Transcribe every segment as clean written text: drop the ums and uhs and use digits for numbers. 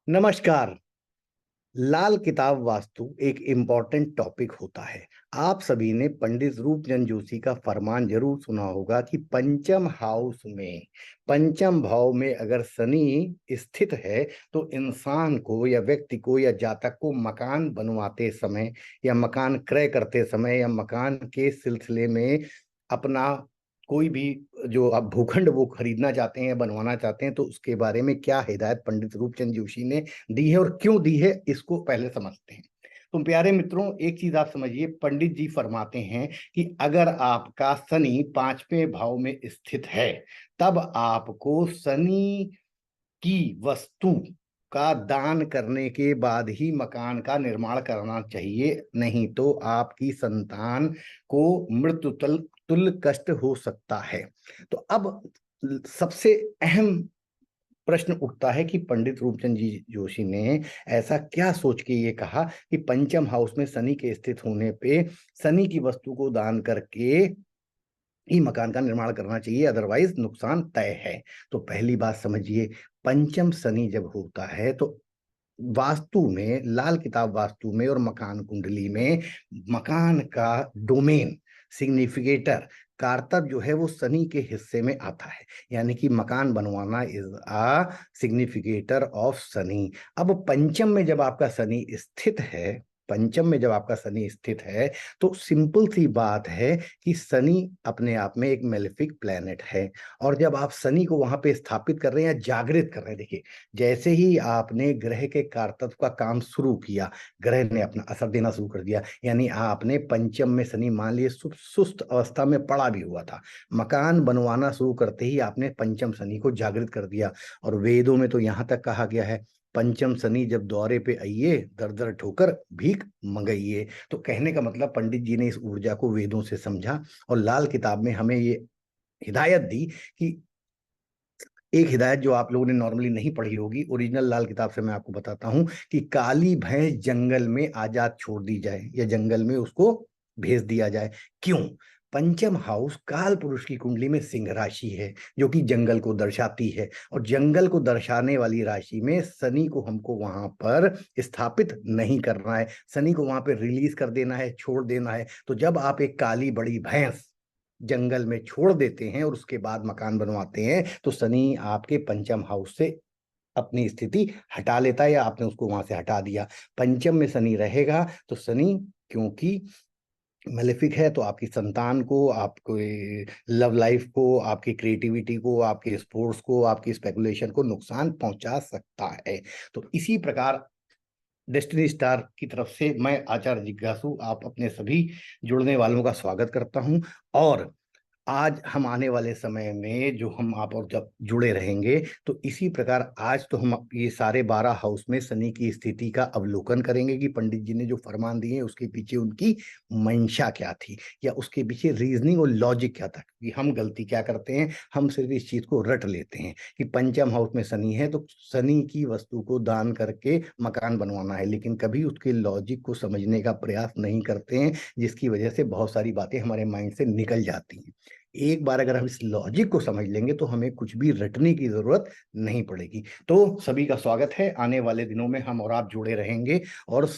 नमस्कार। लाल किताब वास्तु एक इम्पॉर्टेंट टॉपिक होता है। आप सभी ने पंडित रूपचंद जोशी का फरमान जरूर सुना होगा कि पंचम हाउस में, पंचम भाव में अगर शनि स्थित है तो इंसान को या व्यक्ति को या जातक को मकान बनवाते समय या मकान क्रय करते समय या मकान के सिलसिले में अपना कोई भी जो आप भूखंड वो खरीदना चाहते हैं, बनवाना चाहते हैं, तो उसके बारे में क्या हिदायत पंडित रूपचंद जोशी ने दी है और क्यों दी है, इसको पहले समझते हैं। तो प्यारे मित्रों, एक चीज आप समझिए, पंडित जी फरमाते हैं कि अगर आपका शनि पांचवें भाव में स्थित है तब आपको शनि की वस्तु का दान करने के बाद ही मकान का निर्माण करना चाहिए, नहीं तो आपकी संतान को मृत्यु तुल्य कष्ट हो सकता है। तो अब सबसे अहम प्रश्न उठता है कि पंडित रूपचंद जी जोशी ने ऐसा क्या सोच के ये कहा कि पंचम हाउस में शनि के स्थित होने पे शनि की वस्तु को दान करके ही मकान का निर्माण करना चाहिए, अदरवाइज नुकसान तय है। तो पहली बात समझिए, पंचम शनि जब होता है तो वास्तु में, लाल किताब वास्तु में और मकान कुंडली में मकान का डोमेन, सिग्निफिकेटर, कारतब जो है वो शनि के हिस्से में आता है। यानी कि मकान बनवाना is a significator of Shani. अब पंचम में जब आपका शनि स्थित है, पंचम में जब आपका शनि स्थित है तो सिंपल सी बात है कि शनि अपने आप में एक मेलेफिक प्लैनेट है। और जब आप शनि को वहां पे स्थापित कर रहे हैं या जागृत कर रहे हैं, देखिए, जैसे ही आपने ग्रह के कारतत्व का काम शुरू किया, ग्रह ने अपना असर देना शुरू कर दिया। यानी आपने पंचम में शनि मान लिए सुस्त अवस्था में पड़ा भी हुआ था, मकान बनवाना शुरू करते ही आपने पंचम शनि को जागृत कर दिया। और वेदों में तो यहां तक कहा गया है, पंचम शनि जब दौरे पे आइए दर दर ठोकर भीख मंगाइए। तो कहने का मतलब पंडित जी ने इस ऊर्जा को वेदों से समझा और लाल किताब में हमें ये हिदायत दी कि एक हिदायत जो आप लोगों ने नॉर्मली नहीं पढ़ी होगी, ओरिजिनल लाल किताब से मैं आपको बताता हूं कि काली भैंस जंगल में आजाद छोड़ दी जाए या जंगल में उसको भेज दिया जाए। क्यों? पंचम हाउस काल पुरुष की कुंडली में सिंह राशि है जो कि जंगल को दर्शाती है, और जंगल को दर्शाने वाली राशि में शनि को हमको वहां पर स्थापित नहीं करना है, शनि को वहां पर रिलीज कर देना है, छोड़ देना है। तो जब आप एक काली बड़ी भैंस जंगल में छोड़ देते हैं और उसके बाद मकान बनवाते हैं तो शनि आपके पंचम हाउस से अपनी स्थिति हटा लेता है या आपने उसको वहां से हटा दिया। पंचम में शनि रहेगा तो शनि, क्योंकि मेलेफिक है, तो आपकी संतान को, आपके लव लाइफ को, आपकी क्रिएटिविटी को, आपके स्पोर्ट्स को, आपकी स्पेकुलेशन को नुकसान पहुंचा सकता है। तो इसी प्रकार डेस्टिनी स्टार की तरफ से मैं आचार्य जिज्ञासु आप अपने सभी जुड़ने वालों का स्वागत करता हूं। और आज हम आने वाले समय में जो हम आप और जब जुड़े रहेंगे तो इसी प्रकार आज तो हम ये सारे 12 हाउस में शनि की स्थिति का अवलोकन करेंगे कि पंडित जी ने जो फरमान दिए उसके पीछे उनकी मंशा क्या थी या उसके पीछे रीजनिंग और लॉजिक क्या था। कि हम गलती क्या करते हैं, हम सिर्फ इस चीज को रट लेते हैं कि पंचम हाउस में शनि है तो शनि की वस्तु को दान करके मकान बनवाना है, लेकिन कभी उसके लॉजिक को समझने का प्रयास नहीं करते हैं, जिसकी वजह से बहुत सारी बातें हमारे माइंड से निकल जाती हैं। एक बार अगर हम इस लॉजिक को समझ लेंगे तो हमें कुछ भी रटने की जरूरत नहीं पड़ेगी। तो सभी का स्वागत है, आने वाले दिनों में हम और आप जुड़े रहेंगे और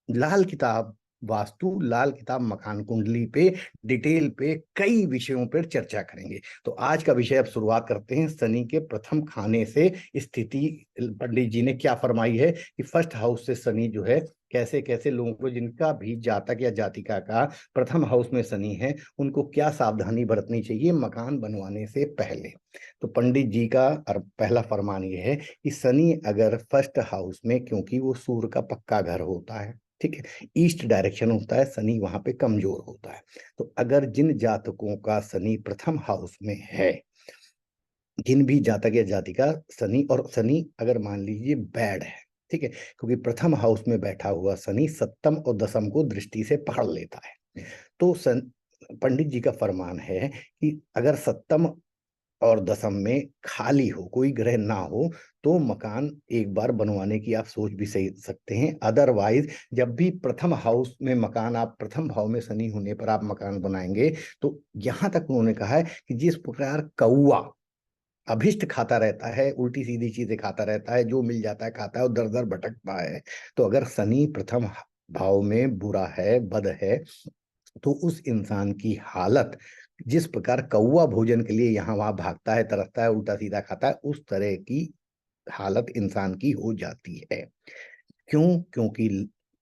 लाल किताब वास्तु, लाल किताब मकान कुंडली पे डिटेल पे कई विषयों पर चर्चा करेंगे। तो आज का विषय अब शुरुआत करते हैं शनि के प्रथम खाने से स्थिति। पंडित जी ने क्या फरमाई है कि फर्स्ट हाउस से शनि जो है, कैसे कैसे लोगों को जिनका भी जातक या जातिका का प्रथम हाउस में शनि है उनको क्या सावधानी बरतनी चाहिए मकान बनवाने से पहले। तो पंडित जी का पहला फरमान ये है कि शनि अगर फर्स्ट हाउस में, क्योंकि वो सूर्य का पक्का घर होता है, ठीक है, ईस्ट डायरेक्शन होता है, शनि वहां पे कमजोर होता है। तो अगर जिन जातकों का शनि प्रथम हाउस में है, जिन भी जातक या जातिका शनि, और शनि अगर मान लीजिए बैड है, ठीक है, क्योंकि प्रथम हाउस में बैठा हुआ शनि सप्तम और दसम को दृष्टि से पकड़ लेता है। तो पंडित जी का फरमान है कि अगर सप्तम और दसम में खाली हो, कोई ग्रह ना हो, तो मकान एक बार बनवाने की आप सोच भी सही सकते हैं। अदरवाइज जब भी प्रथम हाउस में मकान, आप प्रथम भाव में शनि होने पर आप मकान बनाएंगे, तो यहां तक उन्होंने कहा है कि जिस प्रकार कौआ अभिष्ट खाता रहता है, उल्टी सीधी चीजें खाता रहता है, जो मिल जाता है खाता है और दर दर भटकता है। तो अगर शनि प्रथम भाव में बुरा है, बद है, तो उस इंसान की हालत, जिस प्रकार कौवा भोजन के लिए यहाँ वहां भागता है, तरसता है, उल्टा सीधा खाता है, उस तरह की हालत इंसान की हो जाती है। क्यों? क्योंकि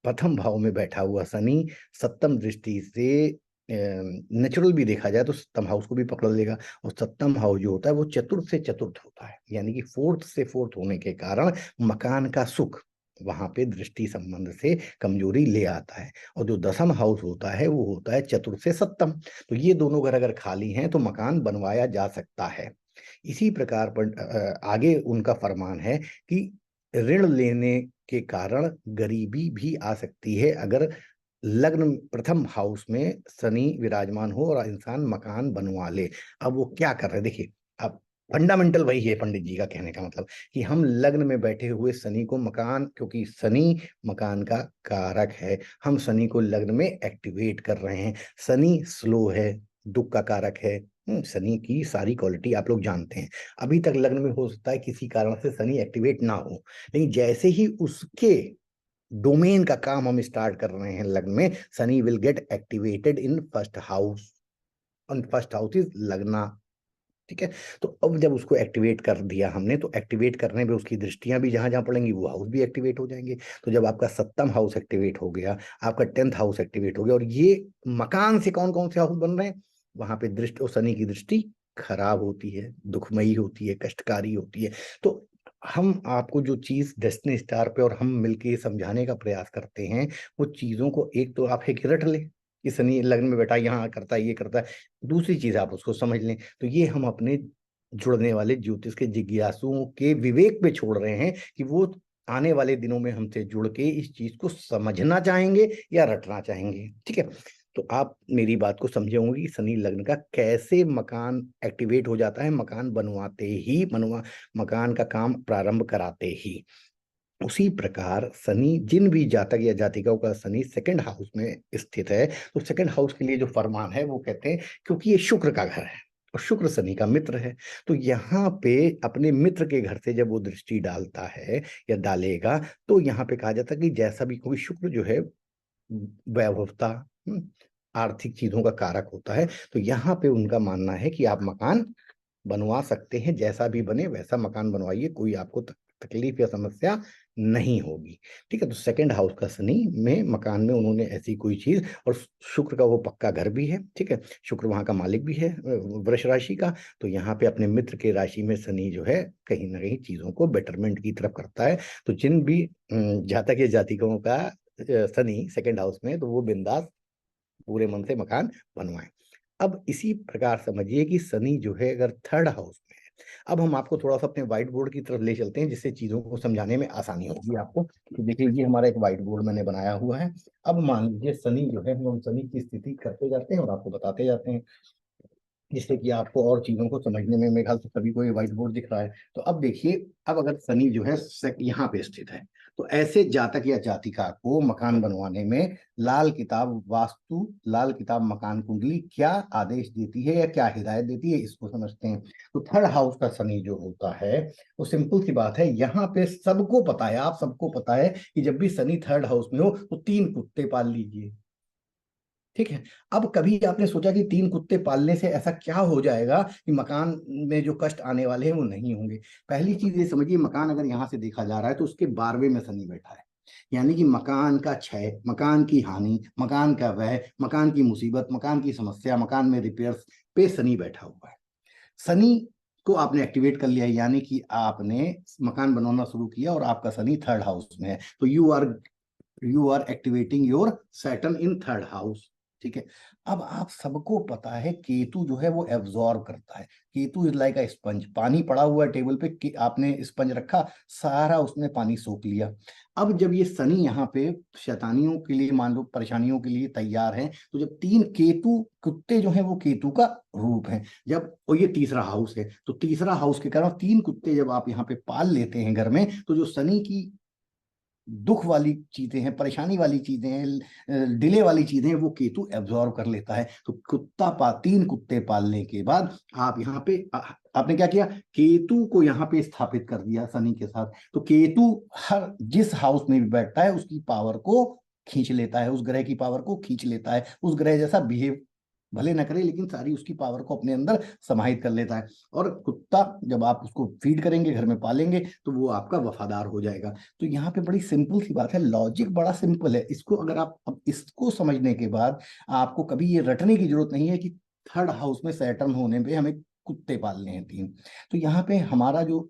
प्रथम भाव में बैठा हुआ शनि सप्तम दृष्टि से नेचुरल भी देखा जाए तो सप्तम हाउस को भी पकड़ लेगा। और सप्तम हाउस जो होता है वो चतुर्थ से चतुर्थ होता है, यानी कि फोर्थ से फोर्थ होने के कारण मकान का सुख वहां पे दृष्टि संबंध से कमजोरी ले आता है। और जो दसम हाउस होता है वो होता है चतुर्थ से सप्तम। तो ये दोनों घर अगर खाली हैं तो मकान बनवाया जा सकता है। इसी प्रकार पर आगे उनका फरमान है कि ऋण लेने के कारण गरीबी भी आ सकती है अगर लग्न प्रथम हाउस में शनि विराजमान हो और इंसान मकान बनवा ले। अब वो क्या कर रहे हैं देखिए, अब फंडामेंटल वही है पंडित जी का कहने का मतलब कि हम लग्न में बैठे हुए शनि को मकान, क्योंकि शनि मकान का कारक है, हम शनि को लग्न में एक्टिवेट कर रहे हैं। शनि स्लो है, दुख का कारक है। शनि की सारी क्वालिटी आप लोग जानते हैं। अभी तक लग्न में हो सकता है किसी कारण से शनि एक्टिवेट ना हो, लेकिन जैसे ही उसके डोमेन का काम हम स्टार्ट कर रहे हैं लग्न में, Shani will get activated in first house, और फर्स्ट हाउस इज लगना। ठीक है, तो अब जब उसको एक्टिवेट कर दिया हमने, तो एक्टिवेट करने पे उसकी दृष्टियां भी जहां जहां पड़ेंगी वो हाउस भी एक्टिवेट हो जाएंगे। तो जब आपका सप्तम हाउस एक्टिवेट हो गया, आपका टेंथ हाउस एक्टिवेट हो गया, और ये मकान से कौन कौन से हाउस बन रहे हैं, वहां पे दृष्टि और शनि की दृष्टि खराब होती है, दुखमयी होती है, कष्टकारी होती है। तो हम आपको जो चीज डेस्टिनी स्टार पे और हम मिलके समझाने का प्रयास करते हैं, वो चीजों को एक तो आप एक रट ले कि शनि लग्न में बैठा यहाँ करता है, ये करता है। दूसरी चीज आप उसको समझ लें। तो ये हम अपने जुड़ने वाले ज्योतिष के जिज्ञासुओं के विवेक पे छोड़ रहे हैं कि वो आने वाले दिनों में हमसे जुड़ के इस चीज को समझना चाहेंगे या रटना चाहेंगे। ठीक है, तो आप मेरी बात को समझे होंगे कि शनि लग्न का कैसे मकान एक्टिवेट हो जाता है, मकान बनवाते ही, मकान का काम प्रारंभ कराते ही। उसी प्रकार शनि, जिन भी जातक या जातिकाओं का शनि सेकंड हाउस में स्थित है, तो सेकंड हाउस के लिए जो फरमान है वो कहते हैं, क्योंकि ये शुक्र का घर है और शुक्र शनि का मित्र है, तो यहाँ पे अपने मित्र के घर से जब वो दृष्टि डालता है या डालेगा, तो यहाँ पे कहा जाता है कि जैसा भी, कोई शुक्र जो है वैभवता, आर्थिक चीजों का कारक होता है, तो यहाँ पे उनका मानना है कि आप मकान बनवा सकते हैं, जैसा भी बने वैसा मकान बनवाइए, कोई आपको तकलीफ या समस्या नहीं होगी। ठीक है, तो सेकंड हाउस का शनि में मकान में उन्होंने ऐसी कोई चीज, और शुक्र का वो पक्का घर भी है। ठीक है, शुक्र वहां का मालिक भी है वृष राशि का। तो यहाँ पे अपने मित्र के राशि में शनि जो है कहीं ना कहीं चीजों को बेटरमेंट की तरफ करता है। तो जिन भी जातक या जातिकों का शनि सेकंड हाउस में, तो वो बिंदास पूरे मन से मकान बनवाएं। अब इसी प्रकार समझिए कि शनि जो है अगर थर्ड हाउस में है, अब हम आपको थोड़ा सा अपने व्हाइट बोर्ड की तरफ ले चलते हैं, जिससे चीजों को समझाने में आसानी होगी आपको। तो देखिए, ये हमारा एक व्हाइट बोर्ड मैंने बनाया हुआ है। अब मान लीजिए शनि जो है, हम शनि की स्थिति करते जाते हैं और आपको बताते जाते हैं, जिससे कि आपको और चीजों को समझने में, मेरे ख्याल से सभी को ये व्हाइट बोर्ड दिख रहा है। तो अब देखिए, अब अगर शनि जो है यहाँ पे स्थित है, तो ऐसे जातक या जातिका को मकान बनवाने में लाल किताब वास्तु, लाल किताब मकान कुंडली क्या आदेश देती है या क्या हिदायत देती है, इसको समझते हैं। तो थर्ड हाउस का शनि जो होता है, वो सिंपल सी बात है, यहाँ पे सबको पता है, आप सबको पता है कि जब भी शनि थर्ड हाउस में हो तो 3 कुत्ते पाल लीजिए। ठीक है, अब कभी आपने सोचा कि 3 कुत्ते पालने से ऐसा क्या हो जाएगा कि मकान में जो कष्ट आने वाले हैं वो नहीं होंगे? पहली चीज ये समझिए, मकान अगर यहां से देखा जा रहा है तो उसके 12वें में शनि बैठा है, यानी कि मकान का क्षय, मकान की हानि, मकान का व्यय, मकान की मुसीबत, मकान की समस्या, मकान में रिपेयर्स पे शनि बैठा हुआ है। शनि को आपने एक्टिवेट कर लिया, यानी कि आपने मकान बनाना शुरू किया और आपका शनि थर्ड हाउस में है, तो you are activating your Saturn in third house. ठीक है, अब आप सबको पता है केतु जो है वो एब्जॉर्ब करता है। Ketu is like a sponge, पानी पड़ा हुआ है टेबल पे कि आपने स्पंज रखा, सारा उसने पानी सोख लिया। अब जब ये शनि यहाँ पे शैतानियों के लिए, मान लो परेशानियों के लिए तैयार है, तो जब 3 केतु कुत्ते जो है वो केतु का रूप है, जब, और ये तीसरा हाउस है, तो तीसरा हाउस के कारण 3 कुत्ते जब आप यहाँ पे पाल लेते हैं घर में, तो जो शनि की दुख वाली चीजें हैं, परेशानी वाली चीजें हैं, डिले वाली चीजें हैं, वो केतु एब्जॉर्व कर लेता है। तो तीन कुत्ते पालने के बाद आप यहाँ पे आपने क्या किया, केतु को यहाँ पे स्थापित कर दिया शनि के साथ। तो केतु हर जिस हाउस में भी बैठता है उसकी पावर को खींच लेता है, उस ग्रह की पावर को खींच लेता है, उस ग्रह जैसा बिहेव भले न करे लेकिन सारी उसकी पावर को अपने अंदर समाहित कर लेता है। और कुत्ता जब आप उसको फीड करेंगे, घर में पालेंगे, तो वो आपका वफादार हो जाएगा। तो यहाँ पे बड़ी सिंपल सी बात है, लॉजिक बड़ा सिंपल है। इसको अगर आप अब इसको समझने के बाद आपको कभी ये रटने की जरूरत नहीं है कि थर्ड हाउस में सैटर्न होने पे हमें कुत्ते पालने हैं 3। तो यहाँ पे हमारा जो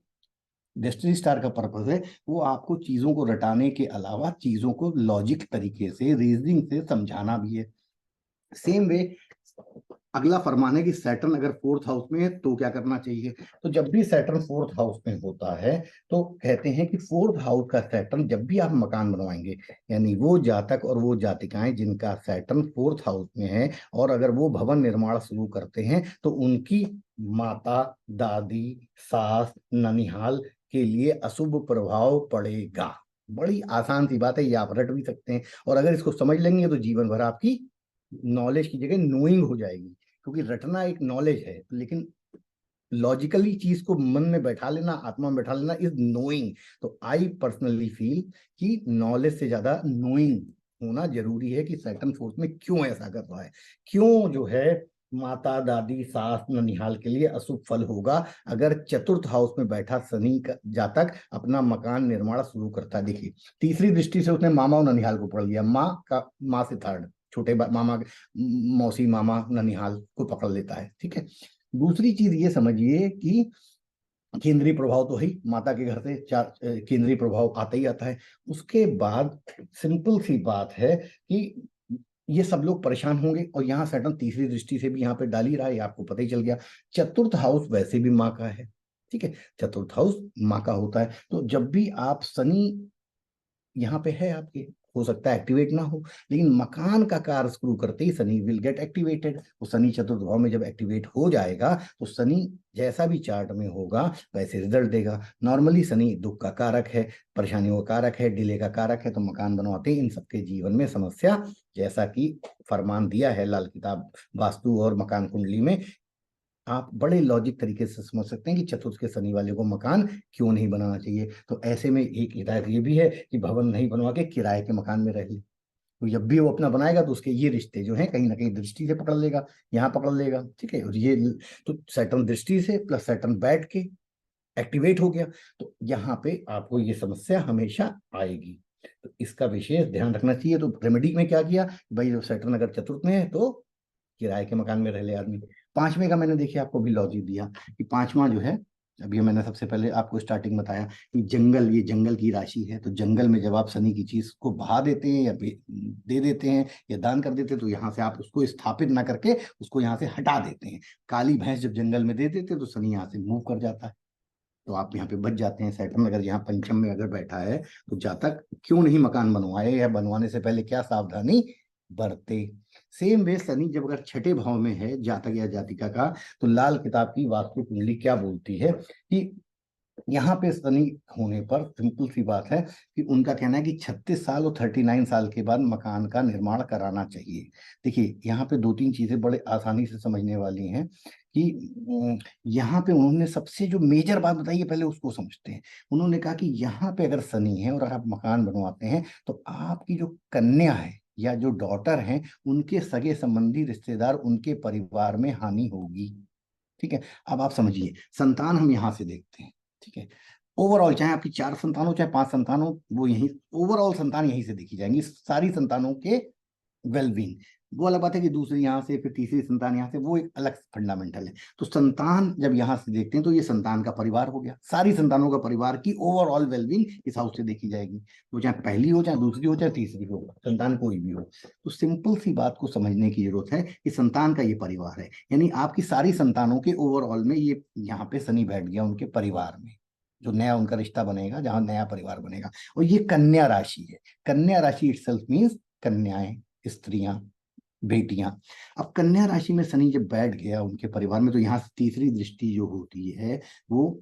डेस्टिनी स्टार का पर्पस है वो आपको चीजों को रटाने के अलावा चीजों को लॉजिक तरीके से, रीजनिंग से समझाना भी है। सेम वे अगला फरमान है कि सैटर्न अगर फोर्थ हाउस में है तो क्या करना चाहिए। तो जब भी सैटर्न फोर्थ हाउस में होता है तो कहते हैं कि फोर्थ हाउस का सैटर्न जब भी आप मकान बनवाएंगे, यानी वो जातक और वो जातिकाएं जिनका सैटर्न फोर्थ हाउस में है और अगर वो भवन निर्माण शुरू करते हैं तो उनकी माता, दादी, सास, ननिहाल के लिए अशुभ प्रभाव पड़ेगा। बड़ी आसान सी बात है, ये आप रट भी सकते हैं, और अगर इसको समझ लेंगे तो जीवन भर आपकी नॉलेज की जगह नोइंग हो जाएगी। क्योंकि रटना एक नॉलेज है, लेकिन लॉजिकली चीज को मन में बैठा लेना, आत्मा में बैठा लेना इज नोइंग। तो आई पर्सनली फील कि नॉलेज से ज्यादा नोइंग होना जरूरी है कि सैटर्न फोर्थ में क्यों ऐसा कर रहा है, क्यों जो है माता, दादी, सास, ननिहाल के लिए अशुभ फल होगा अगर चतुर्थ हाउस में बैठा शनि का जातक अपना मकान निर्माण शुरू करता है। देखिए, तीसरी दृष्टि से उसने मामा और ननिहाल को पढ़ लिया, माँ से थर्ड, छोटे मामा, मौसी, मामा, ननिहाल को पकड़ लेता है। ठीक है, दूसरी चीज ये समझिए कि केंद्रीय प्रभाव तो है ही, माता के घर से चार केंद्रीय प्रभाव आता ही आता है। उसके बाद सिंपल सी बात है कि ये सब लोग परेशान होंगे, और यहाँ सैटर्न तीसरी दृष्टि से भी यहाँ पे डाल ही रहा है, ये आपको पता ही चल गया। चतुर्थ हाउस वैसे भी माँ का है, ठीक है, चतुर्थ हाउस माँ का होता है। तो जब भी आप शनि यहाँ पे है आपके, हो सकता है एक्टिवेट ना हो, लेकिन मकान का कार्य शुरू करते ही शनि विल गेट एक्टिवेटेड। तो शनि चतुर्थ भाव में जब एक्टिवेट हो जाएगा तो शनि जैसा भी चार्ट में होगा वैसे रिजल्ट देगा। नॉर्मली शनि दुख का कारक है, परेशानियों का कारक है, डिले का कारक है। तो मकान बनवाते ही इन सबके जीवन में समस्या, जैसा कि फरमान दिया है लाल किताब वास्तु और मकान कुंडली में, आप बड़े लॉजिक तरीके से समझ सकते हैं कि चतुर्थ के शनि वाले को मकान क्यों नहीं बनाना चाहिए। तो ऐसे में एक हिदायत ये भी है कि भवन नहीं बनवा के किराए के मकान में रह ले। तो जब भी वो अपना बनाएगा तो उसके ये रिश्ते जो हैं कहीं ना कहीं दृष्टि से पकड़ लेगा, यहाँ पकड़ लेगा। ठीक है, और ये तो सैटर्न दृष्टि से प्लस सैटर्न बैठ के एक्टिवेट हो गया, तो यहाँ पे आपको ये समस्या हमेशा आएगी। तो इसका विशेष ध्यान रखना चाहिए। तो रेमेडी में क्या किया भाई, जो सैटर्न अगर चतुर्थ में है तो किराए के मकान में रह ले आदमी। पांचवें का मैंने देखिए आपको भी लॉजिक दिया कि पांचवा जो है, अभी मैंने सबसे पहले आपको स्टार्टिंग बताया कि जंगल, ये जंगल की राशि है। तो जंगल में जब आप शनि की चीज को बहा देते हैं या दे देते हैं या दान कर देते हैं तो यहाँ से आप उसको स्थापित ना करके उसको यहाँ से हटा देते हैं। काली भैंस जब जंगल में दे देते हैं तो शनि यहाँ से मूव कर जाता है, तो आप यहाँ पे बच जाते हैं। सैटर्न अगर यहाँ पंचम में अगर बैठा है तो जातक क्यों नहीं मकान बनवाए, या बनवाने से पहले क्या सावधानी बरते। सेम वे शनि जब अगर छठे भाव में है जातक या जातिका का, तो लाल किताब की वास्तु कुंडली क्या बोलती है कि यहाँ पे शनि होने पर सिंपल सी बात है कि उनका कहना है कि 36 साल और 39 साल के बाद मकान का निर्माण कराना चाहिए। देखिए, यहाँ पे दो तीन चीजें बड़े आसानी से समझने वाली हैं कि यहाँ पे उन्होंने सबसे जो मेजर बात बताई है पहले उसको समझते हैं। उन्होंने कहा कि यहाँ पे अगर शनि है और आप मकान बनवाते हैं तो आपकी जो कन्या है या जो डॉटर हैं उनके सगे संबंधी रिश्तेदार, उनके परिवार में हानि होगी। ठीक है, अब आप समझिए, संतान हम यहाँ से देखते हैं। ठीक है, ओवरऑल चाहे आपकी 4 संतान हो चाहे 5 संतान हो, वो यही ओवरऑल संतान यहीं से देखी जाएंगी, सारी संतानों के वेलबींग। वो अलग बात है कि दूसरी यहाँ से फिर तीसरी संतान यहाँ से, वो एक अलग फंडामेंटल है। तो संतान जब यहाँ से देखते हैं तो ये संतान का परिवार हो गया, सारी संतानों का परिवार की ओवरऑल वेलबींग इस हाउस से देखी जाएगी। वो चाहे पहली हो चाहे दूसरी हो चाहे तीसरी हो, संतान कोई भी हो। तो सिंपल सी बात को समझने की जरूरत है कि संतान का ये परिवार है, यानी आपकी सारी संतानों के ओवरऑल में ये यहाँ पे शनि बैठ गया उनके परिवार में, जो नया उनका रिश्ता बनेगा, जहां नया परिवार बनेगा। और ये कन्या राशि है। कन्या राशि इटसेल्फ मींस कन्याएं, स्त्रियां, बेटियां। अब कन्या राशि में शनि जब बैठ गया उनके परिवार में, तो यहाँ से तीसरी दृष्टि जो होती है वो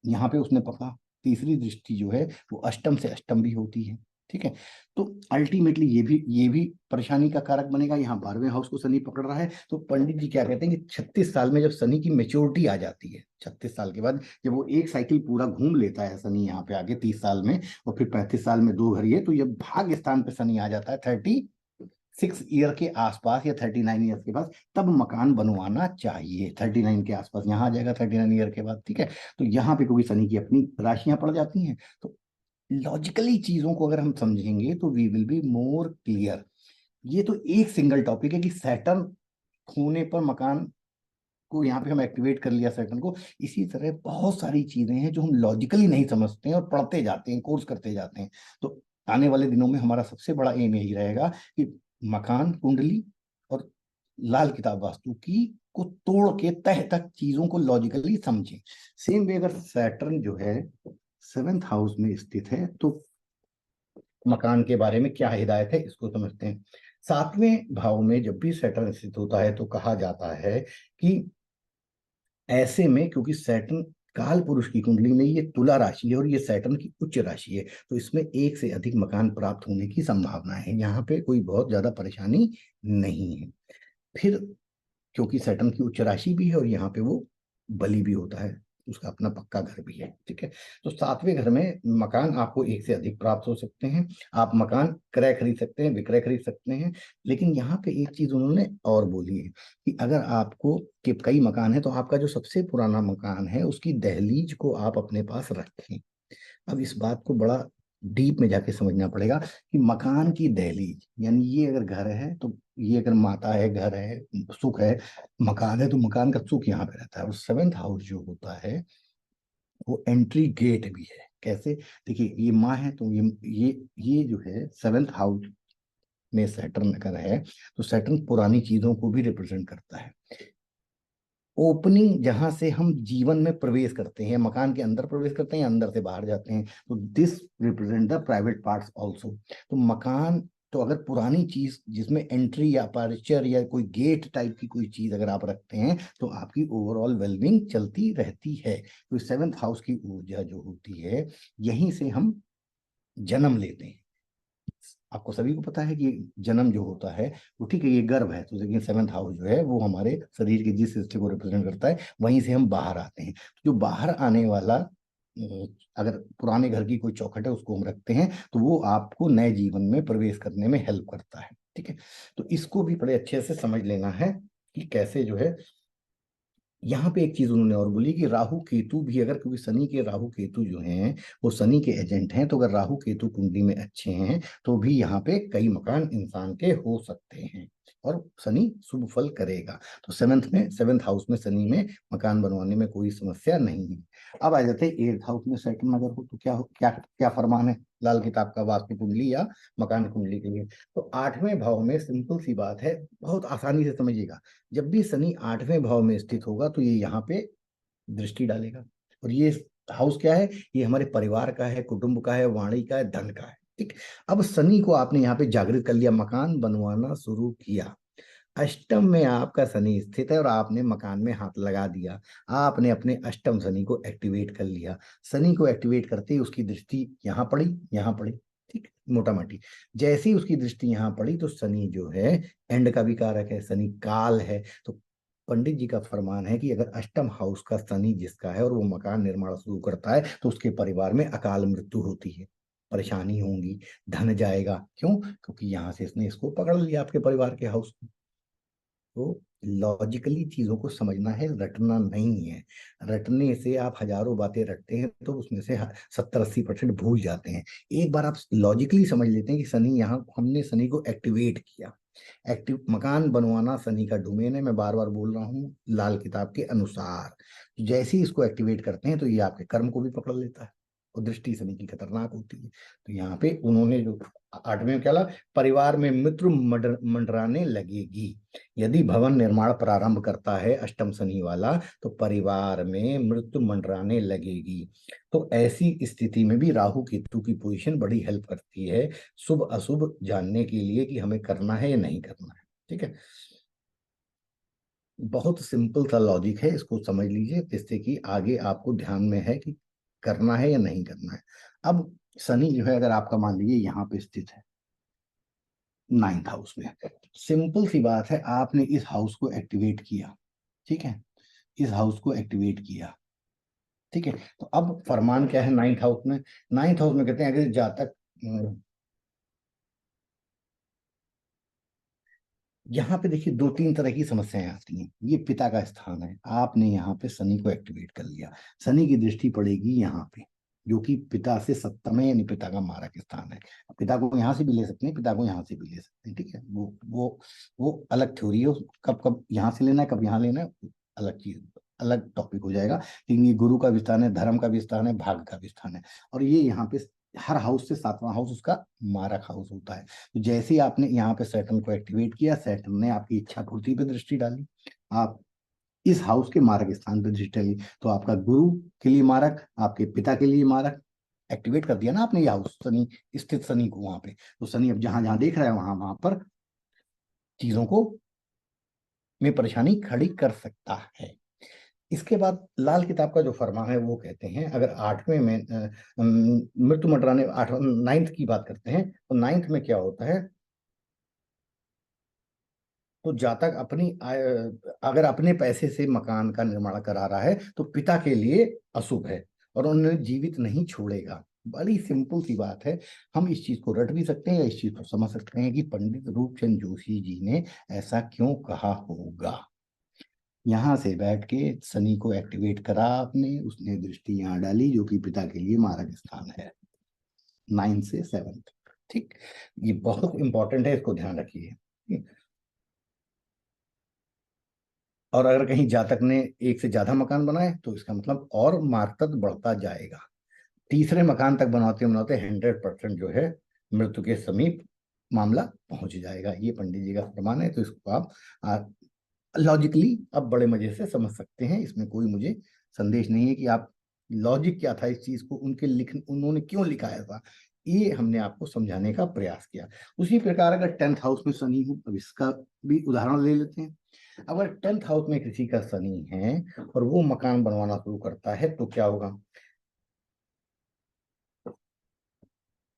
यहाँ पे उसने पकड़ा। तीसरी दृष्टि जो है वो अष्टम से अष्टम भी होती है। ठीक है, तो अल्टीमेटली ये भी परेशानी का कारक बनेगा। यहाँ 12वें हाउस को शनि पकड़ रहा है, तो पंडित जी क्या कहते हैं कि 36 साल में जब शनि की मेच्योरिटी आ जाती है, 36 साल के बाद जब वो एक साइकिल पूरा घूम लेता है शनि यहाँ पे आगे 30 साल में, और फिर 35 साल में 2 घड़ी है, तो जब भाग्य स्थान पे शनि आ जाता है 36 ईयर के आसपास या 39 ईयर के बाद, तब मकान बनवाना चाहिए। 39 के आसपास यहाँ आ जाएगा 39 ईयर के बाद। ठीक है, तो यहाँ पे क्योंकि शनि की अपनी राशियां पड़ जाती हैं, तो लॉजिकली चीजों को अगर हम समझेंगे तो we will be more clear. ये तो एक सिंगल टॉपिक है कि सैटर्न होने पर मकान को यहाँ पे हम एक्टिवेट कर लिया सैटर्न को। इसी तरह बहुत सारी चीजें हैं जो हम लॉजिकली नहीं समझते हैं और पढ़ते जाते हैं, कोर्स करते जाते हैं। तो आने वाले दिनों में हमारा सबसे बड़ा एम यही रहेगा कि मकान कुंडली और लाल किताब वास्तु की को तोड़ के तह तक चीजों को लॉजिकली समझें। सेम वे अगर सैटर्न जो है 7th हाउस में स्थित है तो मकान के बारे में क्या हिदायत है इसको समझते हैं। 7वें भाव में जब भी सैटर्न स्थित होता है तो कहा जाता है कि ऐसे में, क्योंकि सैटर्न काल पुरुष की कुंडली में ये तुला राशि है और ये सैटर्न की उच्च राशि है, तो इसमें एक से अधिक मकान प्राप्त होने की संभावना है। यहाँ पे कोई बहुत ज्यादा परेशानी नहीं है। फिर क्योंकि सैटर्न की उच्च राशि भी है और यहाँ पे वो बलि भी होता है, उसका अपना पक्का घर भी है। ठीक है, तो 7वें घर में मकान आपको एक से अधिक प्राप्त हो सकते हैं। आप मकान क्रय खरीद सकते हैं, विक्रय खरीद सकते हैं। लेकिन यहाँ पे एक चीज उन्होंने और बोली है कि अगर आपको कि कई मकान है तो आपका जो सबसे पुराना मकान है उसकी दहलीज को आप अपने पास रखें। अब इस बात को बड़ा डीप में जाके समझना पड़ेगा कि मकान की दहलीज, यानी ये अगर घर है तो ये अगर माता है, घर है, सुख है, मकान है तो मकान का सुख यहाँ पे रहता है। और 7th हाउस जो होता है वो एंट्री गेट भी है। कैसे? देखिए, ये माँ है तो ये जो है 7th हाउस में सैटर्न अगर है तो सैटर्न पुरानी चीजों को भी रिप्रेजेंट करता है। ओपनिंग जहां से हम जीवन में प्रवेश करते हैं, मकान के अंदर प्रवेश करते हैं, अंदर से बाहर जाते हैं, तो this represent the private parts also. तो मकान, तो अगर पुरानी चीज जिसमें एंट्री या अपर्चर या कोई गेट टाइप की कोई चीज अगर आप रखते हैं तो आपकी ओवरऑल वेलबिंग चलती रहती है। तो 7th हाउस की ऊर्जा जो होती है, यहीं से हम जन्म लेते हैं। आपको सभी को पता है कि जन्म जो होता है वो, ठीक है, ये गर्भ है, तो लेकिन 7th हाउस जो है वो हमारे शरीर के जिस हिस्से को रिप्रेजेंट करता है वहीं से हम बाहर आते हैं। तो जो बाहर आने वाला अगर पुराने घर की कोई चौखट है उसको हम रखते हैं तो वो आपको नए जीवन में प्रवेश करने में हेल्प करता है। ठीक है, तो इसको भी बड़े अच्छे से समझ लेना है कि कैसे जो है। यहाँ पे एक चीज उन्होंने और बोली कि राहु केतु भी अगर, क्योंकि शनि के राहु केतु जो हैं वो शनि के एजेंट हैं, तो अगर राहु केतु कुंडली में अच्छे हैं तो भी यहाँ पे कई मकान इंसान के हो सकते हैं और शनि शुभ फल करेगा। तो 7th हाउस में शनि में मकान बनवाने में कोई समस्या नहीं है। अब आ जाते हैं 8th हाउस में सैटर्न अगर हो तो क्या क्या फरमान है लाल किताब का वास्तु कुंडली या मकान कुंडली के लिए। तो 8वें भाव में सिंपल सी बात है, बहुत आसानी से समझिएगा। जब भी शनि 8वें भाव में स्थित होगा तो ये यहाँ पे दृष्टि डालेगा। और ये हाउस क्या है? ये हमारे परिवार का है, कुटुंब का है, वाणी का है, धन का है। ठीक, अब शनि को आपने यहाँ पे जागृत कर लिया, मकान बनवाना शुरू किया। अष्टम में आपका शनि स्थित है और आपने मकान में हाथ लगा दिया। आपने अपने अष्टम शनि को एक्टिवेट कर लिया। शनि को एक्टिवेट करते ही उसकी दृष्टि यहाँ पड़ी, यहाँ पड़ी। ठीक, मोटा माटी जैसे ही उसकी दृष्टि यहाँ पड़ी तो शनि जो है एंड का भी कारक है, शनि काल है। तो पंडित जी का फरमान है कि अगर अष्टम हाउस का शनि जिसका है और वो मकान निर्माण शुरू करता है तो उसके परिवार में अकाल मृत्यु होती है, परेशानी होंगी, धन जाएगा। क्यों? क्योंकि यहाँ से इसने इसको पकड़ लिया, आपके परिवार के हाउस को। तो लॉजिकली चीजों को समझना है, रटना नहीं है। रटने से आप हजारों बातें रटते हैं तो उसमें से 70-80% भूल जाते हैं। एक बार आप लॉजिकली समझ लेते हैं कि शनि, यहाँ हमने शनि को एक्टिवेट किया। एक्टिव मकान बनवाना शनि का डोमेन है, मैं बार बार बोल रहा हूँ लाल किताब के अनुसार। जैसे ही इसको एक्टिवेट करते हैं तो ये आपके कर्म को भी पकड़ लेता है और दृष्टि शनि की खतरनाक होती है। तो यहाँ पे उन्होंने जो 8वें में क्या ला, परिवार में मित्र मंडराने लगेगी। यदि भवन निर्माण प्रारंभ करता है अष्टम शनि वाला तो परिवार में मृत्यु मंडराने लगेगी। तो ऐसी स्थिति में भी राहु केतु की पोजीशन बड़ी हेल्प करती है शुभ अशुभ जानने के लिए कि हमें करना है या नहीं करना है। ठीक है, बहुत सिंपल सा लॉजिक है, इसको समझ लीजिए जिससे कि आगे आपको ध्यान में है कि करना है या नहीं करना है। अब शनि जो है अगर आपका मान लीजिए यहाँ पे स्थित है 9th हाउस में, सिंपल सी बात है, आपने इस हाउस को एक्टिवेट किया, ठीक है, इस हाउस को एक्टिवेट किया, ठीक है। तो अब फरमान क्या है 9th हाउस में, 9th हाउस में कहते हैं अगर जातक यहाँ पे देखिए दो तीन तरह की समस्याएं आती हैं। ये पिता का स्थान है, आपने यहाँ पे शनि को एक्टिवेट कर लिया, शनि की दृष्टि पड़ेगी यहाँ पे, जो कि पिता से सप्तम है, यानी पिता का मारक स्थान है। पिता को यहाँ से भी ले सकते हैं, पिता को यहाँ से भी ले सकते हैं, ठीक है, वो अलग थ्योरी है, कब कब यहाँ से लेना है कब यहाँ लेना है अलग चीज, अलग टॉपिक हो जाएगा। लेकिन ये गुरु का भी स्थान है, धर्म का भी स्थान है, भाग्य का भी स्थान है, और ये यहाँ पे हर हाउस से 7वां हाउस उसका मारक हाउस होता है। तो जैसे ही आपने यहाँ पे सैटर्न को एक्टिवेट किया, सैटर्न ने आपकी इच्छा पूर्ति पे दृष्टि डाली, आप इस हाउस के मारक स्थान पे दृष्टि डाली, तो आपका गुरु के लिए मारक, आपके पिता के लिए मारक एक्टिवेट कर दिया ना आपने, ये हाउस शनि स्थित शनि को वहां पे, तो शनि अब जहां जहां देख रहा है वहां वहां पर चीजों को में परेशानी खड़ी कर सकता है। इसके बाद लाल किताब का जो फरमा है वो कहते हैं, अगर 8वें में मृत्यु मंडराने 9th की बात करते हैं, तो 9th में क्या होता है, तो जातक अगर अपने पैसे से मकान का निर्माण करा रहा है तो पिता के लिए अशुभ है और उन्हें जीवित नहीं छोड़ेगा। बड़ी सिंपल सी बात है, हम इस चीज को रट भी सकते हैं या इस चीज को समझ सकते हैं कि पंडित रूपचंद जोशी जी ने ऐसा क्यों कहा होगा। यहाँ से बैठ के शनि को एक्टिवेट करा आपने, उसने दृष्टि यहाँ डाली जो कि पिता के लिए मारक स्थान है 9 से 7। ठीक, ये बहुत इंपॉर्टेंट है, इसको ध्यान रखिए। और अगर कहीं जातक ने एक से ज्यादा मकान बनाए तो इसका मतलब और मार्तक बढ़ता जाएगा, तीसरे मकान तक बनाते बनाते 100% जो है मृत्यु के समीप मामला पहुंच जाएगा। ये पंडित जी का फरमान है, तो इसको आप लॉजिकली अब बड़े मजे से समझ सकते हैं, इसमें कोई मुझे संदेश नहीं है कि आप लॉजिक क्या था इस चीज को उन्होंने क्यों लिखा ऐसा, ये हमने आपको समझाने का प्रयास किया। उसी प्रकार अगर 10th हाउस में शनि हो, अब इसका भी उदाहरण ले लेते हैं। अगर 10th हाउस में किसी का शनि है और वो मकान बनवाना शुरू करता है तो क्या होगा।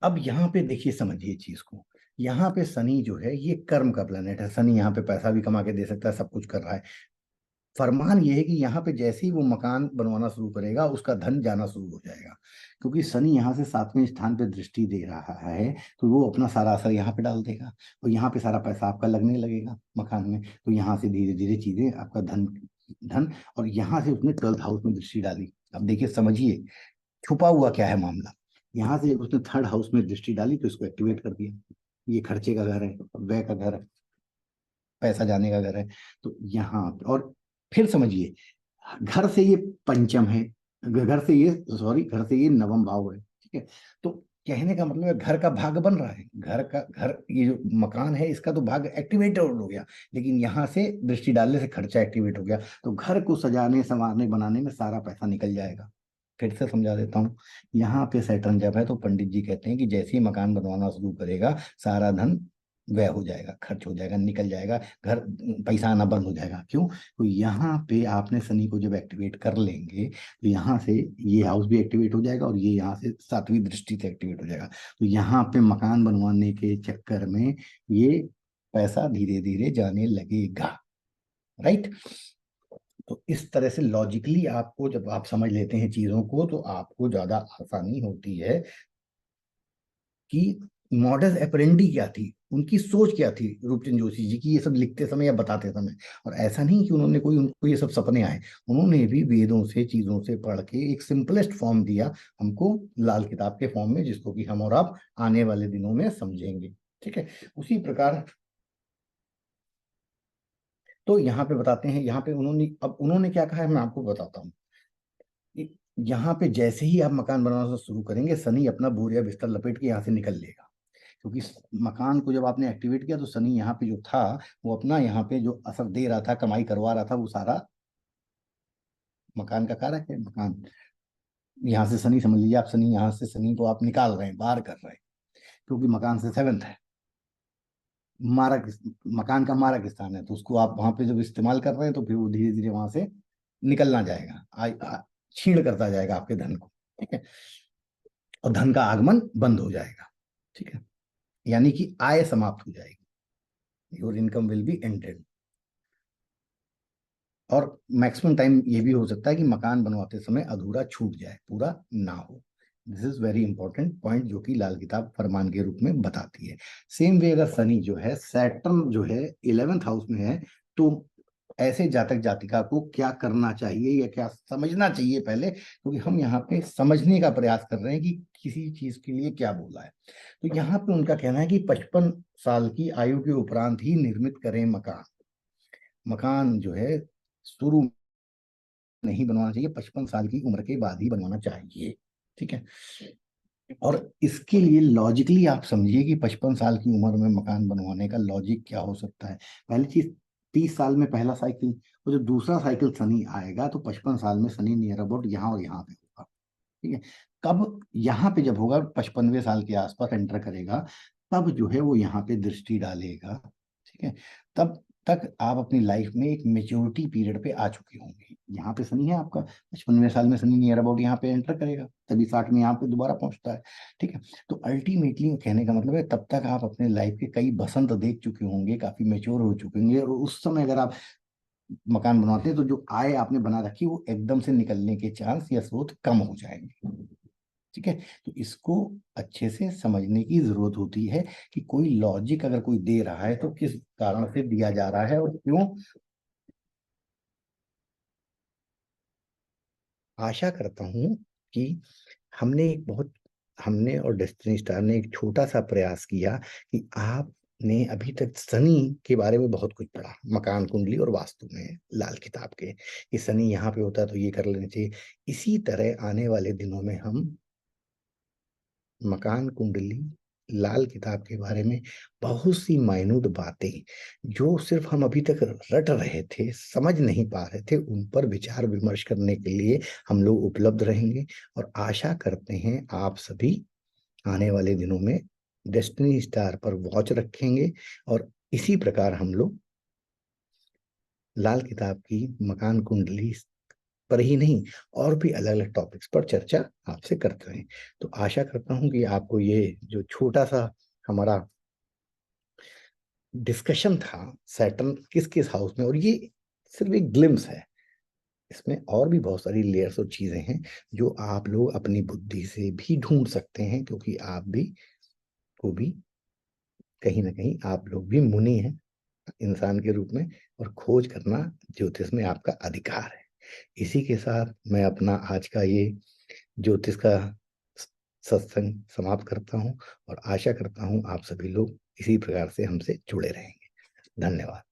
अब यहाँ पे देखिए समझिए चीज को, यहाँ पे शनि जो है ये कर्म का प्लेनेट है, शनि यहाँ पे पैसा भी कमा के दे सकता है, सब कुछ कर रहा है। फरमान ये है कि यहाँ पे जैसे ही वो मकान बनवाना शुरू करेगा उसका धन जाना शुरू हो जाएगा, क्योंकि शनि यहाँ से 7वें स्थान पे दृष्टि दे रहा है, तो वो अपना सारा असर यहाँ पे डाल देगा और यहाँ पे सारा पैसा आपका लगने लगेगा मकान में, तो यहाँ से धीरे धीरे चीजें आपका धन धन और यहाँ से उसने 12th हाउस में दृष्टि डाली। अब देखिए समझिए छुपा हुआ क्या है मामला, यहाँ से उसने 3rd हाउस में दृष्टि डाली तो इसको एक्टिवेट कर दिया, ये खर्चे का घर है, व्यय का घर है, पैसा जाने का घर है। तो यहाँ और फिर समझिए घर से ये पंचम है, घर से ये सॉरी घर से ये नवम भाव है, ठीक है। तो कहने का मतलब है घर का भाग बन रहा है, घर ये जो मकान है इसका तो भाग एक्टिवेट हो गया, लेकिन यहाँ से दृष्टि डालने से खर्चा एक्टिवेट हो गया, तो घर को सजाने संवारने बनाने में सारा पैसा निकल जाएगा। फिर से समझा देता हूँ, यहाँ पे सैटर्न जब है तो पंडित जी कहते हैं कि जैसे ही मकान बनवाना शुरू करेगा सारा धन व्यय हो जाएगा, खर्च हो जाएगा, निकल जाएगा, घर पैसा आना बंद हो जाएगा। क्यों, तो यहाँ पे आपने शनि को जब एक्टिवेट कर लेंगे तो यहाँ से ये हाउस भी एक्टिवेट हो जाएगा और ये यहाँ से 7वीं दृष्टि से एक्टिवेट हो जाएगा, तो यहाँ पे मकान बनवाने के चक्कर में ये पैसा धीरे धीरे जाने लगेगा। राइट, तो इस तरह से लॉजिकली आपको जब आप समझ लेते हैं चीजों को तो आपको ज्यादा आसानी होती है कि मॉडस ऑपरेंडी क्या थी, उनकी सोच क्या थी रूपचंद जोशी जी की, ये सब लिखते समय या बताते समय। और ऐसा नहीं कि उन्होंने कोई उनको ये सब सपने आए, उन्होंने भी वेदों से चीजों से पढ़ के एक सिंपलेस्ट फॉर्म दिया हमको लाल किताब के फॉर्म में, जिसको कि हम और आप आने वाले दिनों में समझेंगे। ठीक है, उसी प्रकार तो यहाँ पे बताते हैं, यहाँ पे उन्होंने क्या कहा है मैं आपको बताता हूँ। यहाँ पे जैसे ही आप मकान बनाना शुरू करेंगे शनि अपना बोरिया बिस्तर लपेट के यहाँ से निकल लेगा, क्योंकि मकान को जब आपने एक्टिवेट किया तो शनि यहाँ पे जो था वो अपना यहाँ पे जो असर दे रहा था, कमाई करवा रहा था, वो सारा मकान का कारक है। मकान यहाँ से शनि, समझ लीजिए आप शनि यहाँ से शनि को आप निकाल रहे हैं, बाहर कर रहे हैं, क्योंकि मकान से 7th है, मारक मकान का मारक स्थान है, तो उसको आप वहां पे जब इस्तेमाल कर रहे हैं तो फिर वो धीरे धीरे वहां से निकलना जाएगा, छीण करता जाएगा आपके धन को। ठीक है, और धन का आगमन बंद हो जाएगा। ठीक है, यानी कि आय समाप्त हो जाएगी, your income will be ended. और मैक्सिमम टाइम ये भी हो सकता है कि मकान बनवाते समय अधूरा छूट जाए, पूरा ना हो। This is very important point जो कि लाल किताब फरमान के रूप में बताती है। सेम वे अगर शनि जो है, सैटर्न जो है 11th हाउस में है, तो ऐसे जातक जातिका को क्या करना चाहिए या क्या समझना चाहिए पहले, क्योंकि हम यहाँ पे समझने का प्रयास कर रहे हैं कि किसी चीज के लिए क्या बोला है। तो यहाँ पे उनका कहना है कि 55 साल की आयु के उपरांत ही निर्मित करें मकान। मकान जो है शुरू नहीं बनवाना चाहिए, 55 साल की उम्र के बाद ही बनवाना चाहिए। ठीक है, और इसके लिए लॉजिकली आप समझिए कि 55 साल की उम्र में मकान बनवाने का लॉजिक क्या हो सकता है। पहली चीज, 30 साल में पहला साइकिल, और जो दूसरा साइकिल शनि आएगा तो 55 साल में शनि नियर अबाउट यहाँ और यहाँ पे होगा। ठीक है, कब यहाँ पे जब होगा 55वें साल के आसपास एंटर करेगा, तब जो है वो यहाँ पे दृष्टि डालेगा। ठीक है, तब तक आप अपनी लाइफ में एक मेच्योरिटी पीरियड पे आ चुके होंगे। यहाँ पे शनि है आपका, 55वें साल में शनि नियर अबाउट यहाँ पे एंटर करेगा, तभी 60 में यहाँ पे दोबारा पहुंचता है। ठीक है, तो अल्टीमेटली कहने का मतलब है तब तक आप अपने लाइफ के कई बसंत देख चुके होंगे, काफी मेच्योर हो चुके होंगे, और उस समय अगर आप मकान बनवाते हैं तो जो आय आपने बना रखी है वो एकदम से निकलने के चांस या स्रोत कम हो जाएंगे। ठीक है, तो इसको अच्छे से समझने की जरूरत होती है कि कोई लॉजिक अगर कोई दे रहा है तो किस कारण से दिया जा रहा है और क्यों। आशा करता हूं कि हमने एक बहुत हमने और डेस्टिनी स्टार ने एक छोटा सा प्रयास किया कि आपने अभी तक शनि के बारे में बहुत कुछ पढ़ा, मकान कुंडली और वास्तु में लाल किताब के, कि शनि यहाँ पे होता है तो ये कर लेना चाहिए। इसी तरह आने वाले दिनों में हम मकान कुंडली लाल किताब के बारे में बहुत सी माइन्यूट बातें जो सिर्फ हम अभी तक रट रहे थे, समझ नहीं पा रहे थे, उन पर विचार विमर्श करने के लिए हम लोग उपलब्ध रहेंगे। और आशा करते हैं आप सभी आने वाले दिनों में डेस्टिनी स्टार पर वॉच रखेंगे, और इसी प्रकार हम लोग लाल किताब की मकान कुंडली पर ही नहीं, और भी अलग अलग टॉपिक्स पर चर्चा आपसे करते रहें। तो आशा करता हूं कि आपको ये जो छोटा सा हमारा डिस्कशन था सैटर्न किस किस हाउस में, और ये सिर्फ एक ग्लिम्स है, इसमें और भी बहुत सारी लेयर्स और चीजें हैं जो आप लोग अपनी बुद्धि से भी ढूंढ सकते हैं, क्योंकि आप भी को भी कहीं ना कहीं आप लोग भी मुनि हैं इंसान के रूप में, और खोज करना ज्योतिष में आपका अधिकार है। इसी के साथ मैं अपना आज का ये ज्योतिष का सत्संग समाप्त करता हूँ, और आशा करता हूँ आप सभी लोग इसी प्रकार से हमसे जुड़े रहेंगे। धन्यवाद।